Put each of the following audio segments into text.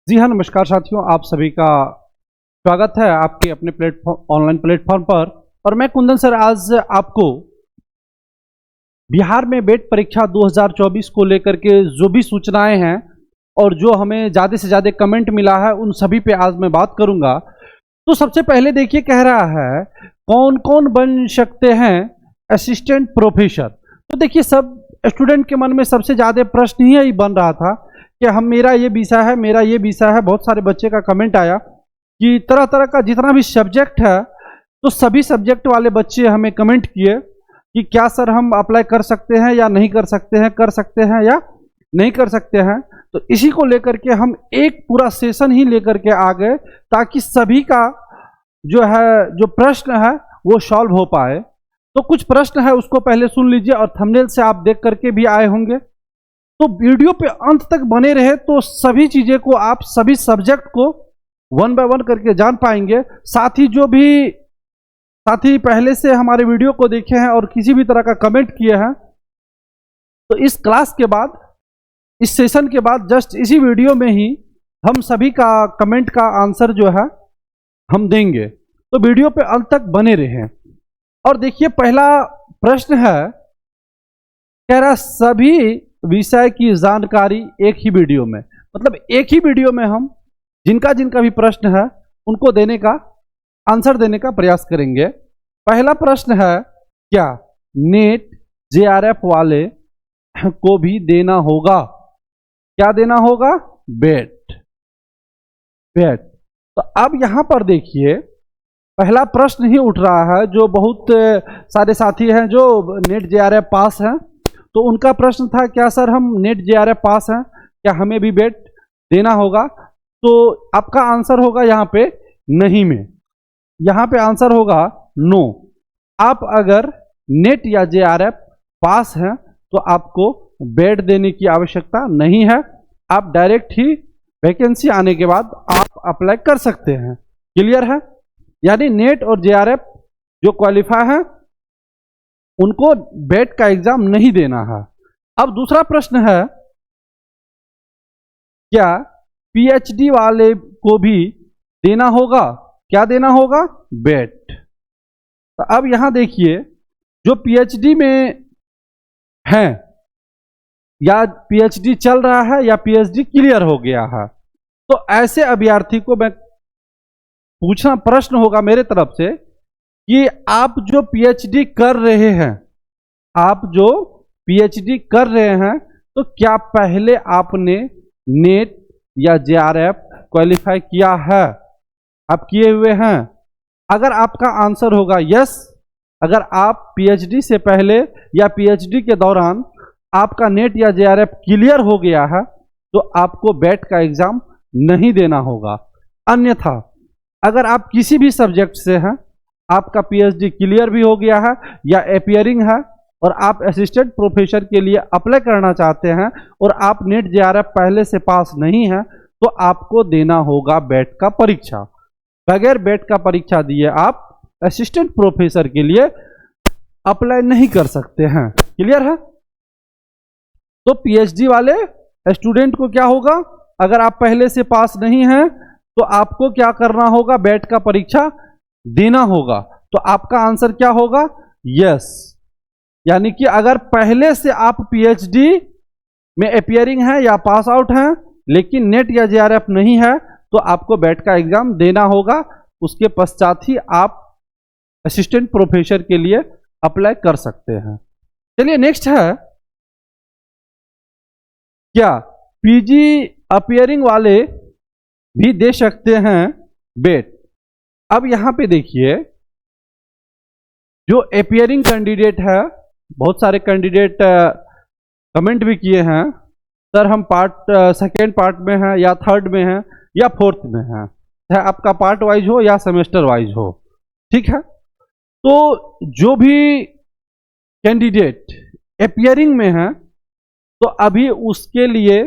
जी हाँ, नमस्कार साथियों, आप सभी का स्वागत है आपके अपने ऑनलाइन प्लेटफॉर्म पर। और मैं कुंदन सर आज आपको बिहार में बेट परीक्षा 2024 को लेकर के जो भी सूचनाएं हैं और जो हमें ज़्यादा से ज़्यादा कमेंट मिला है उन सभी पे आज मैं बात करूंगा। तो सबसे पहले देखिए, कह रहा है कौन कौन बन सकते हैं असिस्टेंट प्रोफेसर। तो देखिए, सब स्टूडेंट के मन में सबसे ज़्यादा प्रश्न ही यही बन रहा था कि हम मेरा ये विषय है, मेरा ये विषय है। बहुत सारे बच्चे का कमेंट आया कि तरह तरह का जितना भी सब्जेक्ट है, तो सभी सब्जेक्ट वाले बच्चे हमें कमेंट किए कि क्या सर हम अप्लाई कर सकते हैं या नहीं कर सकते हैं, कर सकते हैं या नहीं कर सकते हैं। तो इसी को लेकर के हम एक पूरा सेशन ही लेकर के आ गए ताकि सभी का जो प्रश्न है वो सॉल्व हो पाए। तो कुछ प्रश्न है उसको पहले सुन लीजिए और थंबनेल से आप देख करके भी आए होंगे, तो वीडियो पे अंत तक बने रहे तो सभी चीजें को आप सभी सब्जेक्ट को वन बाय वन करके जान पाएंगे। साथी पहले से हमारे वीडियो को देखे हैं और किसी भी तरह का कमेंट किए हैं, तो इस क्लास के बाद, इस सेशन के बाद जस्ट इसी वीडियो में ही हम सभी का कमेंट का आंसर जो है हम देंगे। तो वीडियो पे अंत तक बने रहें। और देखिए, पहला प्रश्न है, कह रहा सभी विषय की जानकारी एक ही वीडियो में। मतलब एक ही वीडियो में हम जिनका जिनका भी प्रश्न है उनको देने का, आंसर देने का प्रयास करेंगे। पहला प्रश्न है, क्या नेट जेआरएफ वाले को भी देना होगा? क्या देना होगा? बेट। तो अब यहां पर देखिए, पहला प्रश्न ही उठ रहा है। जो बहुत सारे साथी हैं जो नेट जेआरएफ पास हैं, तो उनका प्रश्न था, क्या सर हम नेट जेआरएफ पास हैं, क्या हमें भी बेट देना होगा? तो आपका आंसर होगा यहाँ पे नहीं में, यहाँ पे आंसर होगा नो। आप अगर नेट या जेआरएफ पास हैं तो आपको बेट देने की आवश्यकता नहीं है। आप डायरेक्ट ही वैकेंसी आने के बाद आप अप्लाई कर सकते हैं। क्लियर है? यानी नेट और जेआरएफ जो क्वालिफाई हैं उनको बेट का एग्जाम नहीं देना है। अब दूसरा प्रश्न है, क्या पीएचडी वाले को भी देना होगा? क्या देना होगा? बेट। तो अब यहां देखिए, जो पीएचडी में हैं या पीएचडी चल रहा है या पीएचडी क्लियर हो गया है, तो ऐसे अभ्यर्थी को मैं पूछना, प्रश्न होगा मेरे तरफ से कि आप जो पीएचडी कर रहे हैं, आप जो पीएचडी कर रहे हैं, तो क्या पहले आपने नेट या जेआरएफ क्वालिफाई किया है? आप किए हुए हैं? अगर आपका आंसर होगा यस, अगर आप पीएचडी से पहले या पीएचडी के दौरान आपका नेट या जेआरएफ क्लियर हो गया है, तो आपको बेट का एग्जाम नहीं देना होगा। अन्यथा अगर आप किसी भी सब्जेक्ट से हैं, आपका पीएचडी क्लियर भी हो गया है या अपियरिंग है और आप असिस्टेंट प्रोफेसर के लिए अप्लाई करना चाहते हैं और आप नेट जेआरएफ पहले से पास नहीं है, तो आपको देना होगा बेट का परीक्षा। बगैर बेट का परीक्षा दिए आप असिस्टेंट प्रोफेसर के लिए अप्लाई नहीं कर सकते हैं। क्लियर है? तो पीएचडी वाले स्टूडेंट को क्या होगा, अगर आप पहले से पास नहीं हैं तो आपको क्या करना होगा? बेट का परीक्षा देना होगा। तो आपका आंसर क्या होगा? यस। यानी कि अगर पहले से आप पीएचडी में अपियरिंग है या पास आउट हैं लेकिन नेट या जेआरएफ नहीं है, तो आपको बेट का एग्जाम देना होगा। उसके पश्चात ही आप असिस्टेंट प्रोफेसर के लिए अप्लाई कर सकते हैं। चलिए नेक्स्ट है, क्या पीजी अपियरिंग वाले भी दे सकते हैं बेट? अब यहां पे देखिए, जो अपियरिंग कैंडिडेट है, बहुत सारे कैंडिडेट कमेंट भी किए हैं, सर हम सेकेंड पार्ट में हैं या थर्ड में हैं या फोर्थ में हैं, चाहे आपका पार्ट वाइज हो या सेमेस्टर वाइज हो। ठीक है? तो जो भी कैंडिडेट अपियरिंग में है, तो अभी उसके लिए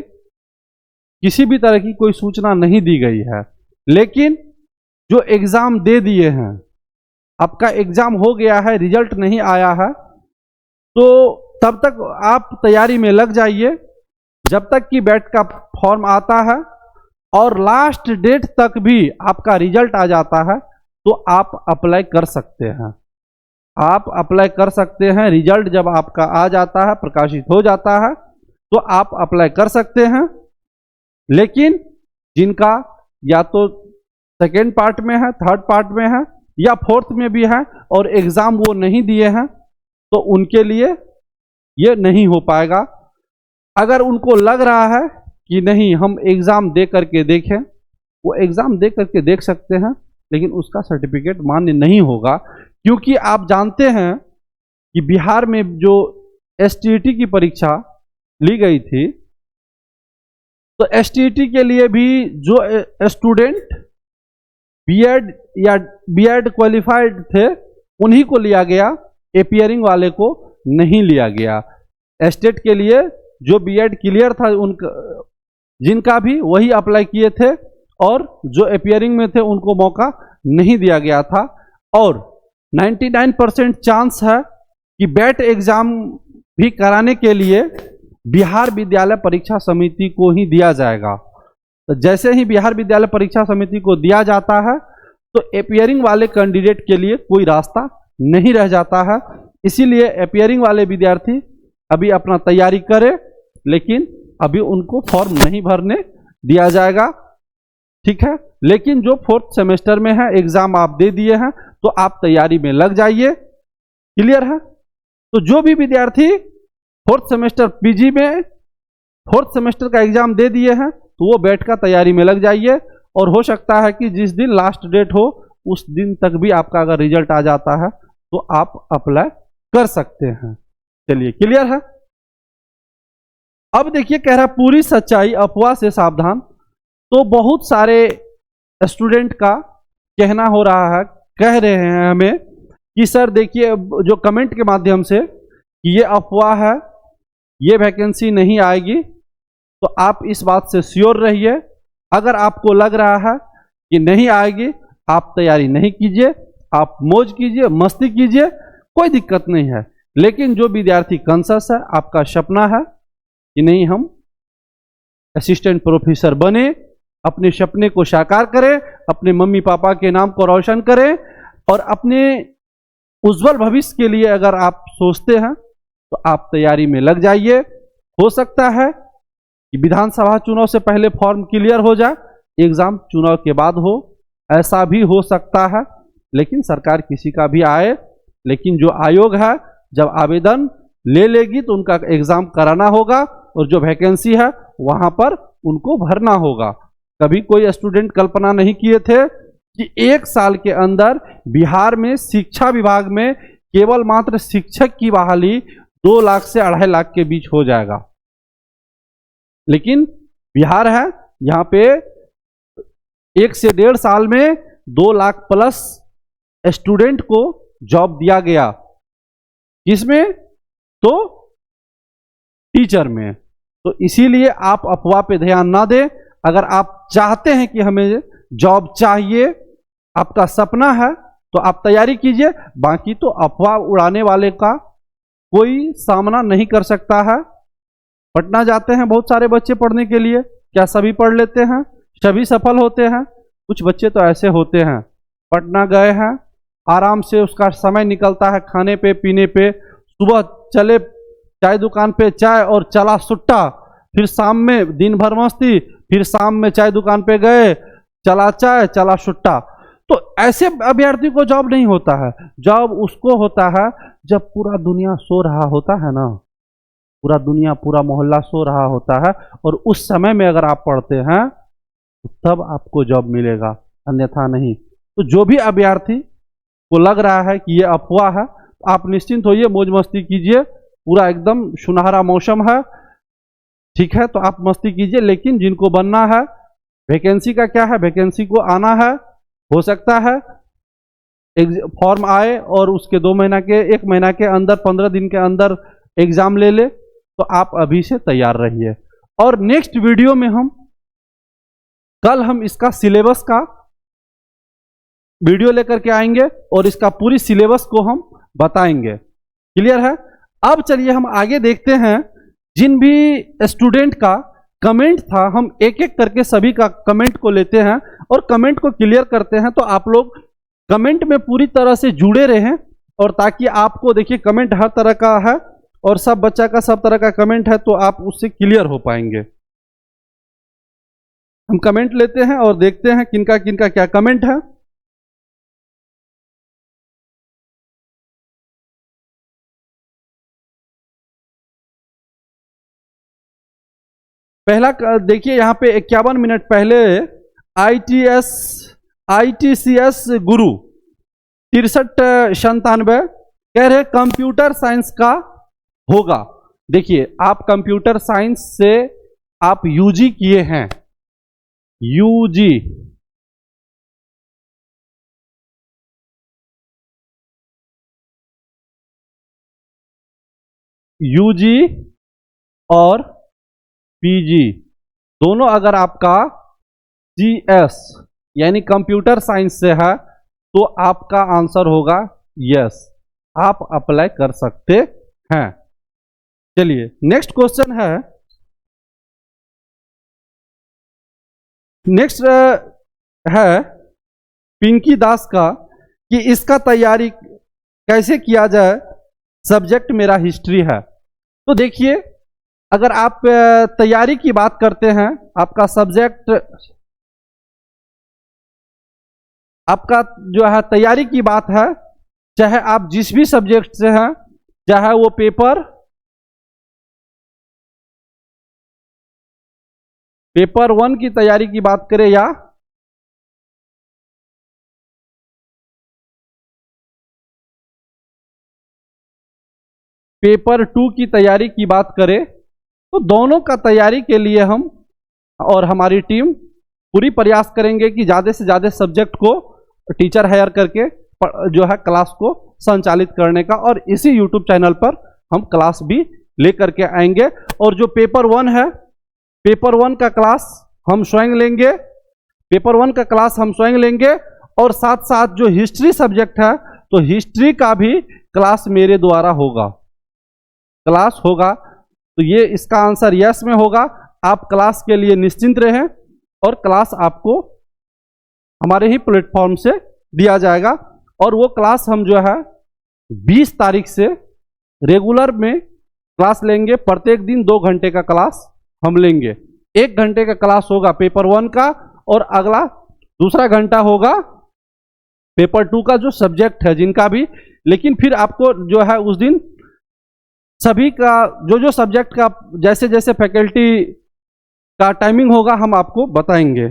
किसी भी तरह की कोई सूचना नहीं दी गई है। लेकिन जो एग्जाम दे दिए हैं, आपका एग्जाम हो गया है, रिजल्ट नहीं आया है, तो तब तक आप तैयारी में लग जाइए। जब तक कि बेट का फॉर्म आता है और लास्ट डेट तक भी आपका रिजल्ट आ जाता है तो आप अप्लाई कर सकते हैं। आप अप्लाई कर सकते हैं। रिजल्ट जब आपका आ जाता है, प्रकाशित हो जाता है, तो आप अप्लाई कर सकते हैं। लेकिन जिनका या तो सेकेंड पार्ट में है, थर्ड पार्ट में है या फोर्थ में भी है और एग्जाम वो नहीं दिए हैं, तो उनके लिए ये नहीं हो पाएगा। अगर उनको लग रहा है कि नहीं हम एग्जाम दे करके देखें, वो एग्जाम दे करके देख सकते हैं, लेकिन उसका सर्टिफिकेट मान्य नहीं होगा। क्योंकि आप जानते हैं कि बिहार में जो एसटीईटी की परीक्षा ली गई थी, तो एसटीईटी के लिए भी जो स्टूडेंट बीएड या बीएड क्वालिफाइड थे उन्हीं को लिया गया, एपियरिंग वाले को नहीं लिया गया। स्टेट के लिए जो बीएड क्लियर था उनका, जिनका भी वही अप्लाई किए थे, और जो एपियरिंग में थे उनको मौका नहीं दिया गया था। और 99% चांस है कि बैट एग्जाम भी कराने के लिए बिहार विद्यालय परीक्षा समिति को ही दिया जाएगा। तो जैसे ही बिहार विद्यालय परीक्षा समिति को दिया जाता है तो एपियरिंग वाले कैंडिडेट के लिए कोई रास्ता नहीं रह जाता है। इसीलिए एपियरिंग वाले विद्यार्थी अभी अपना तैयारी करें, लेकिन अभी उनको फॉर्म नहीं भरने दिया जाएगा, ठीक है। लेकिन जो फोर्थ सेमेस्टर में है, एग्जाम आप दे दिए हैं, तो आप तैयारी में लग जाइए। क्लियर है? तो जो भी विद्यार्थी फोर्थ सेमेस्टर पीजी में फोर्थ सेमेस्टर का एग्जाम दे दिए हैं, तो वो बैठ का तैयारी में लग जाइए। और हो सकता है कि जिस दिन लास्ट डेट हो उस दिन तक भी आपका अगर रिजल्ट आ जाता है तो आप अप्लाई कर सकते हैं। चलिए, क्लियर है? अब देखिए, कह रहा पूरी सच्चाई, अफवाह से सावधान। तो बहुत सारे स्टूडेंट का कहना हो रहा है, कह रहे हैं हमें कि सर देखिए, जो कमेंट के माध्यम से, कि ये अफवाह है, ये वैकेंसी नहीं आएगी। तो आप इस बात से श्योर रहिए। अगर आपको लग रहा है कि नहीं आएगी, आप तैयारी नहीं कीजिए, आप मौज कीजिए, मस्ती कीजिए, कोई दिक्कत नहीं है। लेकिन जो विद्यार्थी कॉन्शियस है, आपका सपना है कि नहीं हम असिस्टेंट प्रोफेसर बने, अपने सपने को साकार करें, अपने मम्मी पापा के नाम को रोशन करें, और अपने उज्जवल भविष्य के लिए अगर आप सोचते हैं तो आप तैयारी में लग जाइए। हो सकता है कि विधानसभा चुनाव से पहले फॉर्म क्लियर हो जाए, एग्जाम चुनाव के बाद हो, ऐसा भी हो सकता है। लेकिन सरकार किसी का भी आए, लेकिन जो आयोग है जब आवेदन ले लेगी तो उनका एग्जाम कराना होगा, और जो वैकेंसी है वहां पर उनको भरना होगा। कभी कोई स्टूडेंट कल्पना नहीं किए थे कि 1 साल के अंदर बिहार में शिक्षा विभाग में केवल मात्र शिक्षक की बहाली 2 लाख से 2.5 लाख के बीच हो जाएगा। लेकिन बिहार है, यहाँ पे 1 से 1.5 साल में 2 लाख प्लस स्टूडेंट को जॉब दिया गया। किसमें? तो टीचर में। तो इसीलिए आप अफवाह पे ध्यान ना दें। अगर आप चाहते हैं कि हमें जॉब चाहिए, आपका सपना है, तो आप तैयारी कीजिए। बाकी तो अफवाह उड़ाने वाले का कोई सामना नहीं कर सकता है। पटना जाते हैं बहुत सारे बच्चे पढ़ने के लिए, क्या सभी पढ़ लेते हैं? सभी सफल होते हैं? कुछ बच्चे तो ऐसे होते हैं, पटना गए हैं, आराम से उसका समय निकलता है खाने पे पीने पे, सुबह चले चाय दुकान पे चाय और चला सुट्टा, फिर शाम में दिन भर मस्ती, फिर शाम में चाय दुकान पे गए, चला चाय चला सुट्टा। तो ऐसे अभ्यर्थी को जॉब नहीं होता है। जॉब उसको होता है जब पूरा दुनिया सो रहा होता है ना, पूरा दुनिया पूरा मोहल्ला सो रहा होता है, और उस समय में अगर आप पढ़ते हैं तो तब आपको जॉब मिलेगा, अन्यथा नहीं। तो जो भी अभ्यर्थी को लग रहा है कि ये अफवाह है, तो आप निश्चिंत होइए, मौज मस्ती कीजिए, पूरा एकदम सुनहरा मौसम है, ठीक है। तो आप मस्ती कीजिए। लेकिन जिनको बनना है, वैकेंसी का क्या है, वैकेंसी को आना है। हो सकता है फॉर्म आए और उसके 2 महीना के 1 महीना के अंदर 15 दिन के अंदर एग्जाम ले ले, तो आप अभी से तैयार रहिए। और नेक्स्ट वीडियो में कल हम इसका सिलेबस का वीडियो लेकर के आएंगे और इसका पूरी सिलेबस को हम बताएंगे। क्लियर है? अब चलिए हम आगे देखते हैं। जिन भी स्टूडेंट का कमेंट था, हम एक एक करके सभी का कमेंट को लेते हैं और कमेंट को क्लियर करते हैं। तो आप लोग कमेंट में पूरी तरह से जुड़े रहें, और ताकि आपको देखिए कमेंट हर तरह का है और सब बच्चा का सब तरह का कमेंट है, तो आप उससे क्लियर हो पाएंगे। हम कमेंट लेते हैं और देखते हैं किनका किनका क्या कमेंट है। पहला देखिए यहाँ पे 51 मिनट पहले ITCS गुरु 6397 कह रहे कंप्यूटर साइंस का होगा। देखिए आप कंप्यूटर साइंस से आप यूजी किए हैं, यूजी और पीजी दोनों अगर आपका CS यानी कंप्यूटर साइंस से है तो आपका आंसर होगा यस, आप अप्लाई कर सकते हैं। चलिए नेक्स्ट क्वेश्चन है, नेक्स्ट है पिंकी दास का कि इसका तैयारी कैसे किया जाए, सब्जेक्ट मेरा हिस्ट्री है। तो देखिए अगर आप तैयारी की बात करते हैं, आपका सब्जेक्ट, आपका जो है तैयारी की बात है, चाहे आप जिस भी सब्जेक्ट से हैं, चाहे वो पेपर 1 की तैयारी की बात करें या पेपर 2 की तैयारी की बात करें, तो दोनों का तैयारी के लिए हम और हमारी टीम पूरी प्रयास करेंगे कि ज़्यादा से ज़्यादा सब्जेक्ट को टीचर हायर करके जो है क्लास को संचालित करने का, और इसी यूट्यूब चैनल पर हम क्लास भी लेकर के आएंगे। और जो पेपर 1 है, पेपर 1 का क्लास हम स्वयं लेंगे, पेपर 1 का क्लास हम स्वयं लेंगे, और साथ साथ जो हिस्ट्री सब्जेक्ट है तो हिस्ट्री का भी क्लास मेरे द्वारा होगा, क्लास होगा। तो ये इसका आंसर यस में होगा। आप क्लास के लिए निश्चिंत रहें और क्लास आपको हमारे ही प्लेटफॉर्म से दिया जाएगा। और वो क्लास हम जो है 20 तारीख से रेगुलर में क्लास लेंगे, प्रत्येक दिन 2 घंटे का क्लास हम लेंगे। 1 घंटे का क्लास होगा पेपर 1 का और अगला दूसरा घंटा होगा पेपर 2 का जो सब्जेक्ट है जिनका भी। लेकिन फिर आपको जो है उस दिन सभी का जो सब्जेक्ट का जैसे जैसे फैकल्टी का टाइमिंग होगा हम आपको बताएंगे।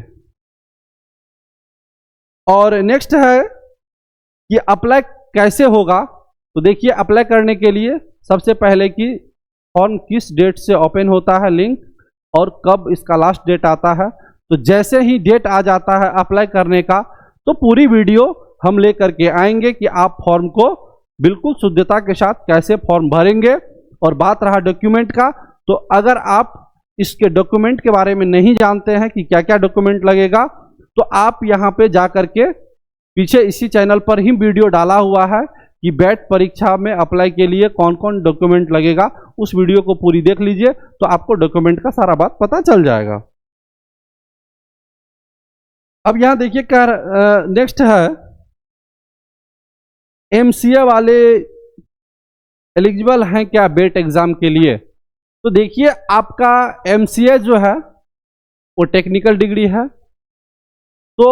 और नेक्स्ट है कि अप्लाई कैसे होगा। तो देखिए अप्लाई करने के लिए सबसे पहले कि फॉर्म किस डेट से ओपन होता है लिंक और कब इसका लास्ट डेट आता है। तो जैसे ही डेट आ जाता है अप्लाई करने का तो पूरी वीडियो हम लेकर के आएंगे कि आप फॉर्म को बिल्कुल शुद्धता के साथ कैसे फॉर्म भरेंगे। और बात रहा डॉक्यूमेंट का, तो अगर आप इसके डॉक्यूमेंट के बारे में नहीं जानते हैं कि क्या क्या डॉक्यूमेंट लगेगा, तो आप यहाँ पे जा करके पीछे इसी चैनल पर ही वीडियो डाला हुआ है कि बैट परीक्षा में अप्लाई के लिए कौन कौन डॉक्यूमेंट लगेगा। उस वीडियो को पूरी देख लीजिए तो आपको डॉक्यूमेंट का सारा बात पता चल जाएगा। अब यहाँ देखिए क्या नेक्स्ट है, MCA वाले एलिजिबल हैं क्या बेट एग्जाम के लिए। तो देखिए आपका MCA जो है वो टेक्निकल डिग्री है। तो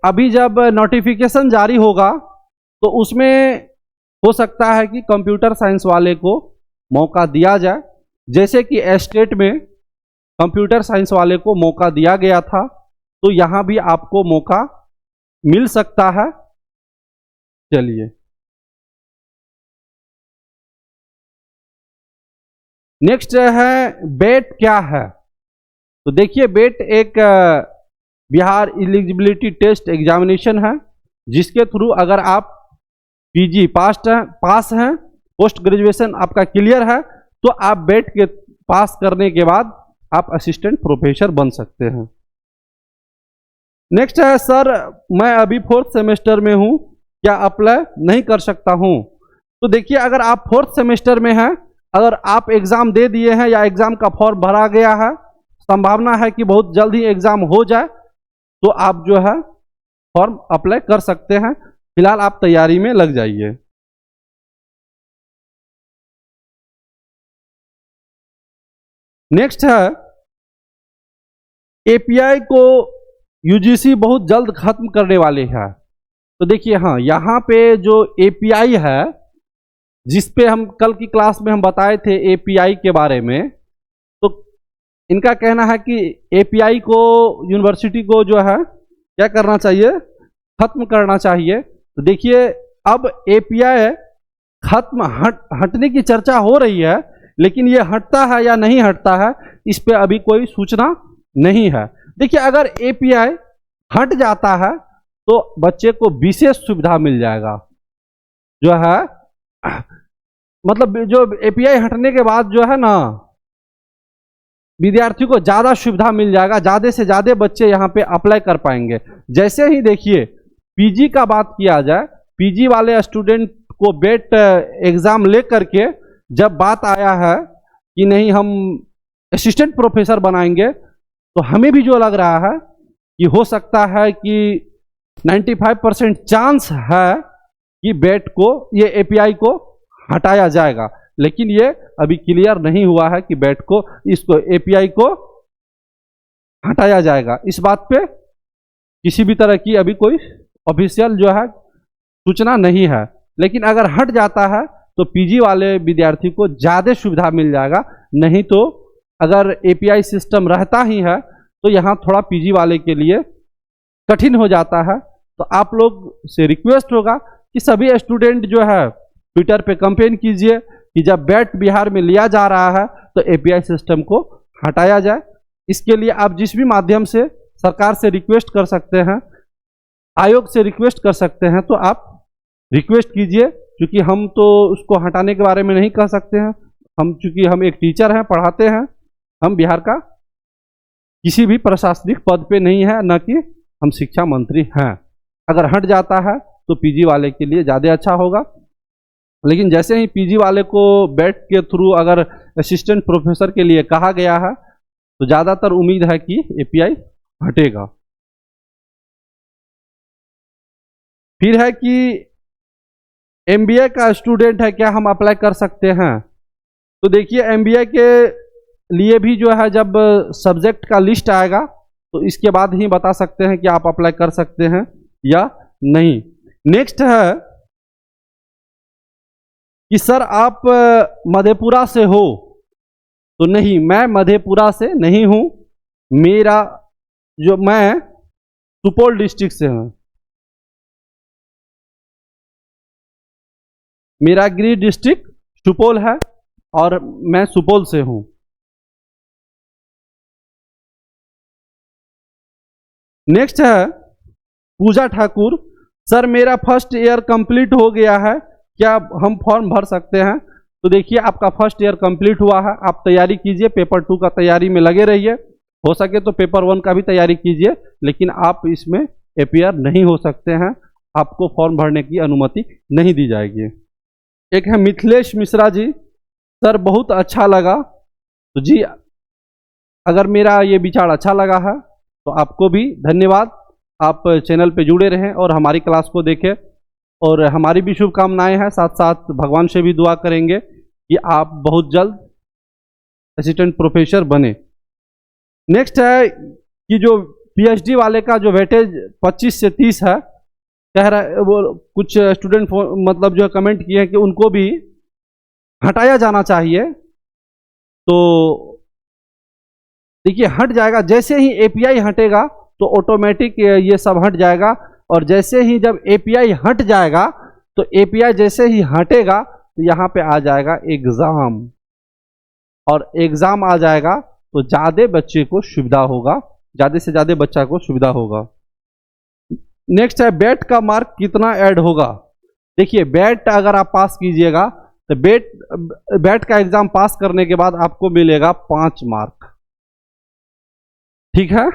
अभी जब नोटिफिकेशन जारी होगा तो उसमें हो सकता है कि कंप्यूटर साइंस वाले को मौका दिया जाए, जैसे कि स्टेट में कंप्यूटर साइंस वाले को मौका दिया गया था, तो यहाँ भी आपको मौका मिल सकता है। चलिए नेक्स्ट है बेट क्या है। तो देखिए बेट एक बिहार एलिजिबिलिटी टेस्ट एग्जामिनेशन है जिसके थ्रू अगर आप PG पास हैं, पोस्ट ग्रेजुएशन आपका क्लियर है, तो आप बेट के पास करने के बाद आप असिस्टेंट प्रोफेसर बन सकते हैं। नेक्स्ट है सर मैं अभी 4th सेमेस्टर में हूं, क्या अप्लाई नहीं कर सकता हूं। तो देखिए अगर आप 4th सेमेस्टर में हैं, अगर आप एग्जाम दे दिए हैं या एग्जाम का फॉर्म भरा गया है, संभावना है कि बहुत जल्द ही एग्जाम हो जाए, तो आप जो है फॉर्म अप्लाई कर सकते हैं। फिलहाल आप तैयारी में लग जाइए। नेक्स्ट है, एपीआई को यूजीसी बहुत जल्द खत्म करने वाली है। तो देखिए, हाँ, यहाँ पे जो एपीआई है, जिस पे हम कल की क्लास में हम बताए थे एपीआई के बारे में, तो इनका कहना है कि एपीआई को यूनिवर्सिटी को जो है क्या करना चाहिए, खत्म करना चाहिए। तो देखिए, अब एपीआई खत्म हटने की चर्चा हो रही है, लेकिन ये हटता है या नहीं हटता है, इस पे अभी कोई सूचना नहीं है। देखिए, अगर एपीआई हट जाता है तो बच्चे को विशेष सुविधा मिल जाएगा, जो है मतलब जो एपीआई हटने के बाद जो है ना, विद्यार्थी को ज्यादा सुविधा मिल जाएगा, ज्यादा से ज्यादा बच्चे यहाँ पे अप्लाई कर पाएंगे। जैसे ही देखिए पीजी का बात किया जाए, पीजी वाले स्टूडेंट को बेट एग्जाम ले करके जब बात आया है कि नहीं हम असिस्टेंट प्रोफेसर बनाएंगे, तो हमें भी जो लग रहा है कि हो सकता है कि 95% चांस है कि बेट को, ये एपीआई को हटाया जाएगा। लेकिन ये अभी क्लियर नहीं हुआ है कि बेट को, इसको एपीआई को हटाया जाएगा। इस बात पे किसी भी तरह की अभी कोई ऑफिशियल जो है सूचना नहीं है। लेकिन अगर हट जाता है तो पीजी वाले विद्यार्थी को ज़्यादा सुविधा मिल जाएगा। नहीं तो अगर एपीआई सिस्टम रहता ही है तो यहाँ थोड़ा पीजी वाले के लिए कठिन हो जाता है। तो आप लोग से रिक्वेस्ट होगा कि सभी स्टूडेंट जो है ट्विटर पे कंपेन कीजिए कि जब बेट बिहार में लिया जा रहा है तो एपीआई सिस्टम को हटाया जाए। इसके लिए आप जिस भी माध्यम से सरकार से रिक्वेस्ट कर सकते हैं, आयोग से रिक्वेस्ट कर सकते हैं, तो आप रिक्वेस्ट कीजिए। क्योंकि हम तो उसको हटाने के बारे में नहीं कह सकते हैं, चूंकि हम एक टीचर हैं, पढ़ाते हैं, हम बिहार का किसी भी प्रशासनिक पद पे नहीं है, न कि हम शिक्षा मंत्री हैं। अगर हट जाता है तो पीजी वाले के लिए ज़्यादा अच्छा होगा। लेकिन जैसे ही पीजी वाले को बेट के थ्रू अगर असिस्टेंट प्रोफेसर के लिए कहा गया है तो ज़्यादातर उम्मीद है कि एपीआई हटेगा। फिर है कि एमबीए का स्टूडेंट है, क्या हम अप्लाई कर सकते हैं? तो देखिए, एमबीए के लिए भी जो है जब सब्जेक्ट का लिस्ट आएगा तो इसके बाद ही बता सकते हैं कि आप अप्लाई कर सकते हैं या नहीं। नेक्स्ट है कि सर आप मधेपुरा से हो? तो नहीं, मैं मधेपुरा से नहीं हूं। मैं सुपौल डिस्ट्रिक्ट से हूं। मेरा गृह डिस्ट्रिक्ट सुपौल है और मैं सुपौल से हूं। नेक्स्ट है पूजा ठाकुर, सर मेरा फर्स्ट ईयर कंप्लीट हो गया है, क्या हम फॉर्म भर सकते हैं? तो देखिए, आपका फर्स्ट ईयर कंप्लीट हुआ है, आप तैयारी कीजिए, पेपर 2 का तैयारी में लगे रहिए। हो सके तो पेपर 1 का भी तैयारी कीजिए, लेकिन आप इसमें अपीयर नहीं हो सकते हैं, आपको फॉर्म भरने की अनुमति नहीं दी जाएगी। एक है मिथिलेश मिश्रा जी, सर बहुत अच्छा लगा। तो जी, अगर मेरा ये विचार अच्छा लगा है तो आपको भी धन्यवाद। आप चैनल पे जुड़े रहें और हमारी क्लास को देखें, और हमारी भी शुभकामनाएं हैं, साथ साथ भगवान से भी दुआ करेंगे कि आप बहुत जल्द असिस्टेंट प्रोफेसर बने। नेक्स्ट है कि जो पीएचडी वाले का जो वेटेज 25 से 30 है, कह रहा वो कुछ स्टूडेंट मतलब जो कमेंट किए हैं कि उनको भी हटाया जाना चाहिए। तो देखिए, हट जाएगा, जैसे ही एपीआई हटेगा तो ऑटोमेटिक ये सब हट जाएगा। और जैसे ही जब एपीआई हट जाएगा तो एपीआई जैसे ही हटेगा तो यहाँ पे आ जाएगा एग्जाम, और एग्जाम आ जाएगा तो ज़्यादा बच्चे को सुविधा होगा, ज़्यादा से ज़्यादा बच्चा को सुविधा होगा। नेक्स्ट है बेट का मार्क कितना ऐड होगा? देखिए, बेट अगर आप पास कीजिएगा तो बेट का एग्जाम पास करने के बाद आपको मिलेगा 5 मार्क। ठीक है,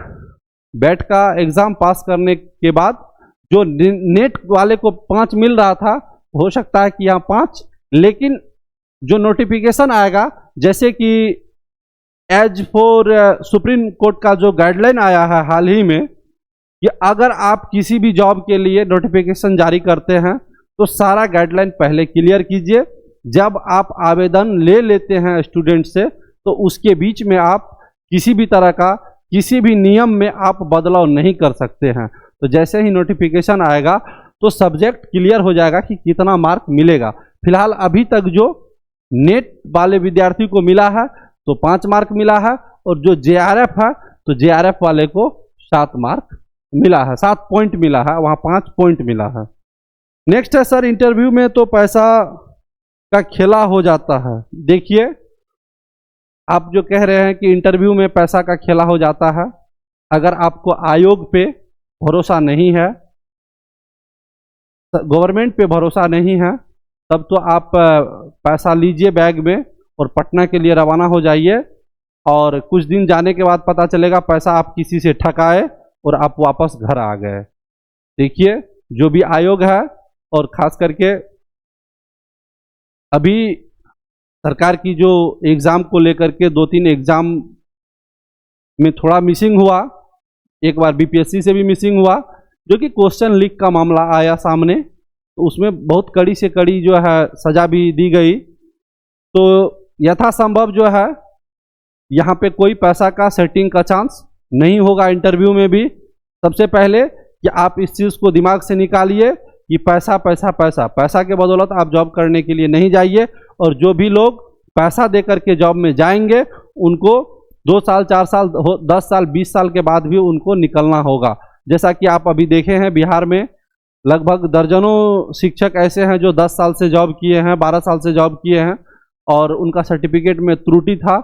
बेट का एग्जाम पास करने के बाद जो नेट वाले को 5 मिल रहा था, हो सकता है कि यहाँ 5, लेकिन जो नोटिफिकेशन आएगा, जैसे कि एज फॉर सुप्रीम कोर्ट का जो गाइडलाइन आया है हाल ही में कि अगर आप किसी भी जॉब के लिए नोटिफिकेशन जारी करते हैं तो सारा गाइडलाइन पहले क्लियर कीजिए। जब आप आवेदन ले लेते हैं स्टूडेंट से तो उसके बीच में आप किसी भी तरह का किसी भी नियम में आप बदलाव नहीं कर सकते हैं। तो जैसे ही नोटिफिकेशन आएगा तो सब्जेक्ट क्लियर हो जाएगा कि कितना मार्क मिलेगा। फिलहाल अभी तक जो नेट वाले विद्यार्थी को मिला है तो 5 मार्क मिला है, और जो जेआरएफ है तो जेआरएफ वाले को 7 मार्क मिला है, 7 पॉइंट मिला है, वहाँ 5 पॉइंट मिला है। नेक्स्ट है सर, इंटरव्यू में तो पैसा का खेला हो जाता है। देखिए, आप जो कह रहे हैं कि इंटरव्यू में पैसा का खेला हो जाता है, अगर आपको आयोग पे भरोसा नहीं है, गवर्नमेंट पे भरोसा नहीं है, तब तो आप पैसा लीजिए बैग में और पटना के लिए रवाना हो जाइए। और कुछ दिन जाने के बाद पता चलेगा पैसा आप किसी से ठकाए और आप वापस घर आ गए। देखिए, जो भी आयोग है, और खास करके अभी सरकार की जो एग्ज़ाम को लेकर के 2-3 एग्ज़ाम में थोड़ा मिसिंग हुआ, एक बार बीपीएससी से भी मिसिंग हुआ, जो कि क्वेश्चन लीक का मामला आया सामने, तो उसमें बहुत कड़ी से कड़ी जो है सज़ा भी दी गई। तो यथासंभव जो है यहाँ पे कोई पैसा का सेटिंग का चांस नहीं होगा। इंटरव्यू में भी सबसे पहले कि आप इस चीज़ को दिमाग से निकालिए कि पैसा पैसा पैसा पैसा के बदौलत आप जॉब करने के लिए नहीं जाइए। और जो भी लोग पैसा दे करके जॉब में जाएंगे उनको 2 साल 4 साल 10 साल 20 साल के बाद भी उनको निकलना होगा। जैसा कि आप अभी देखे हैं, बिहार में लगभग दर्जनों शिक्षक ऐसे हैं जो 10 साल से जॉब किए हैं, 12 साल से जॉब किए हैं, और उनका सर्टिफिकेट में त्रुटि था।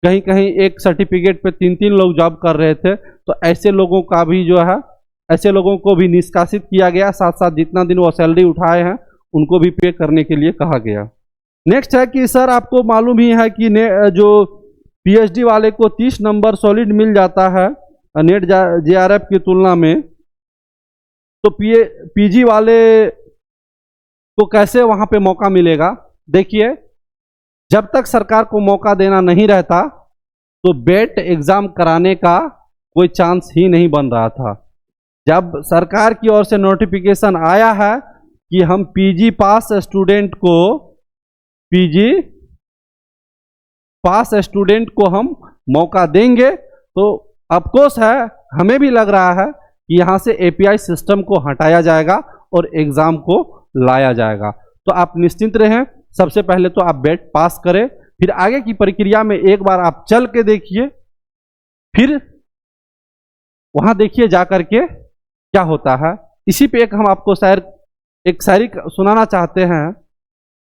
कहीं कहीं एक सर्टिफिकेट पे 3-3 लोग जॉब कर रहे थे। तो ऐसे लोगों का भी जो है, ऐसे लोगों को भी निष्कासित किया गया। साथ साथ जितना दिन वो सैलरी उठाए हैं उनको भी पे करने के लिए कहा गया। नेक्स्ट है कि सर, आपको मालूम ही है कि जो पीएचडी वाले को 30 नंबर सॉलिड मिल जाता है नेट जेआरएफ की तुलना में, तो पीजी वाले को कैसे वहाँ पे मौका मिलेगा? देखिए, जब तक सरकार को मौका देना नहीं रहता तो बेट एग्ज़ाम कराने का कोई चांस ही नहीं बन रहा था। जब सरकार की ओर से नोटिफिकेशन आया है कि हम पीजी पास स्टूडेंट को हम मौका देंगे, तो अफकोर्स है, हमें भी लग रहा है कि यहाँ से एपीआई सिस्टम को हटाया जाएगा और एग्ज़ाम को लाया जाएगा। तो आप निश्चिंत रहें। सबसे पहले तो आप बेट पास करें, फिर आगे की प्रक्रिया में एक बार आप चल के देखिए, फिर वहाँ देखिए जा कर के क्या होता है। इसी पे एक हम आपको एक शायरी सुनाना चाहते हैं।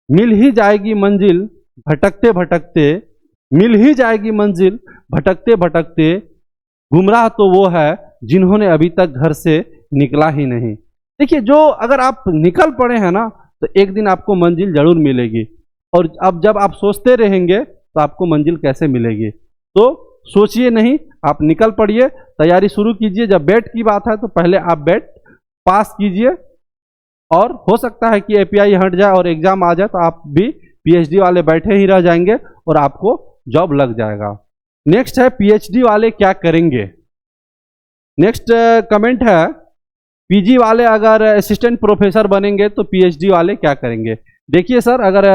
मिल ही जाएगी मंजिल भटकते भटकते, मिल ही जाएगी मंजिल भटकते भटकते, गुमराह तो वो है जिन्होंने अभी तक घर से निकला ही नहीं। देखिए, जो अगर आप निकल पड़े हैं ना तो एक दिन आपको मंजिल जरूर मिलेगी। और अब जब आप सोचते रहेंगे तो आपको मंजिल कैसे मिलेगी? तो सोचिए नहीं, आप निकल पड़िए, तैयारी शुरू कीजिए। जब बेट की बात है तो पहले आप बेट पास कीजिए, और हो सकता है कि एपीआई हट जाए और एग्जाम आ जाए तो आप भी पीएचडी वाले बैठे ही रह जाएंगे और आपको जॉब लग जाएगा। नेक्स्ट है, पीएचडी वाले क्या करेंगे? नेक्स्ट कमेंट है, पीजी वाले अगर असिस्टेंट प्रोफेसर बनेंगे तो पीएचडी वाले क्या करेंगे? देखिए सर, अगर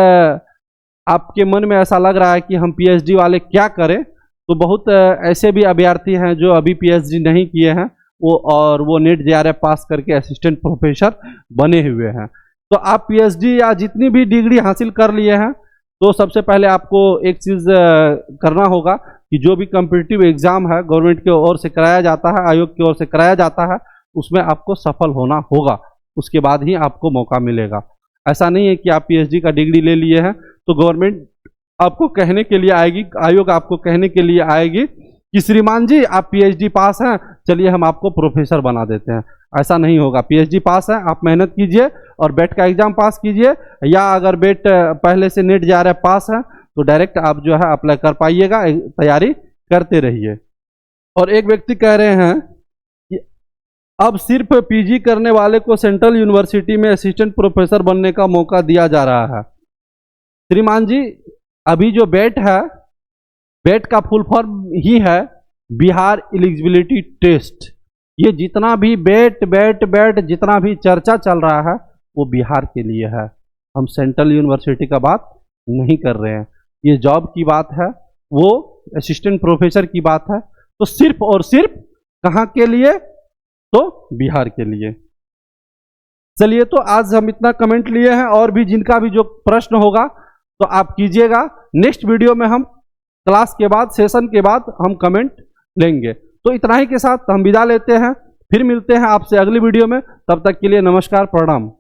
आपके मन में ऐसा लग रहा है कि हम पीएचडी वाले क्या करें, तो बहुत ऐसे भी अभ्यर्थी हैं जो अभी पीएचडी नहीं किए हैं, वो नेट जेआरएफ पास करके असिस्टेंट प्रोफेसर बने हुए हैं। तो आप पीएचडी या जितनी भी डिग्री हासिल कर लिए हैं, तो सबसे पहले आपको एक चीज़ करना होगा कि जो भी कॉम्पिटिटिव एग्ज़ाम है गवर्नमेंट की ओर से कराया जाता है, आयोग की ओर से कराया जाता है, उसमें आपको सफल होना होगा। उसके बाद ही आपको मौका मिलेगा। ऐसा नहीं है कि आप पीएचडी का डिग्री ले लिए हैं तो गवर्नमेंट आपको कहने के लिए आएगी, आयोग आपको कहने के लिए आएगी कि श्रीमान जी आप पीएचडी पास हैं, चलिए हम आपको प्रोफेसर बना देते हैं। ऐसा नहीं होगा। पीएचडी पास है, आप मेहनत कीजिए और बेट का एग्जाम पास कीजिए, या अगर बेट पहले से नेट जेआरएफ पास है तो डायरेक्ट आप जो है अप्लाई कर पाइएगा, तैयारी करते रहिए। और एक व्यक्ति कह रहे हैं कि अब सिर्फ पीजी करने वाले को सेंट्रल यूनिवर्सिटी में असिस्टेंट प्रोफेसर बनने का मौका दिया जा रहा है। श्रीमान जी, अभी जो बेट है, बेट का फुल फॉर्म ही है बिहार एलिजिबिलिटी टेस्ट। ये जितना भी बेट जितना भी चर्चा चल रहा है वो बिहार के लिए है। हम सेंट्रल यूनिवर्सिटी का बात नहीं कर रहे हैं। ये जॉब की बात है, वो असिस्टेंट प्रोफेसर की बात है, तो सिर्फ और सिर्फ कहाँ के लिए? तो बिहार के लिए। चलिए, तो आज हम इतना कमेंट लिए हैं, और भी जिनका भी जो प्रश्न होगा तो आप कीजिएगा। नेक्स्ट वीडियो में हम क्लास के बाद, सेशन के बाद हम कमेंट लेंगे। तो इतना ही के साथ हम विदा लेते हैं, फिर मिलते हैं आपसे अगली वीडियो में। तब तक के लिए नमस्कार, प्रणाम।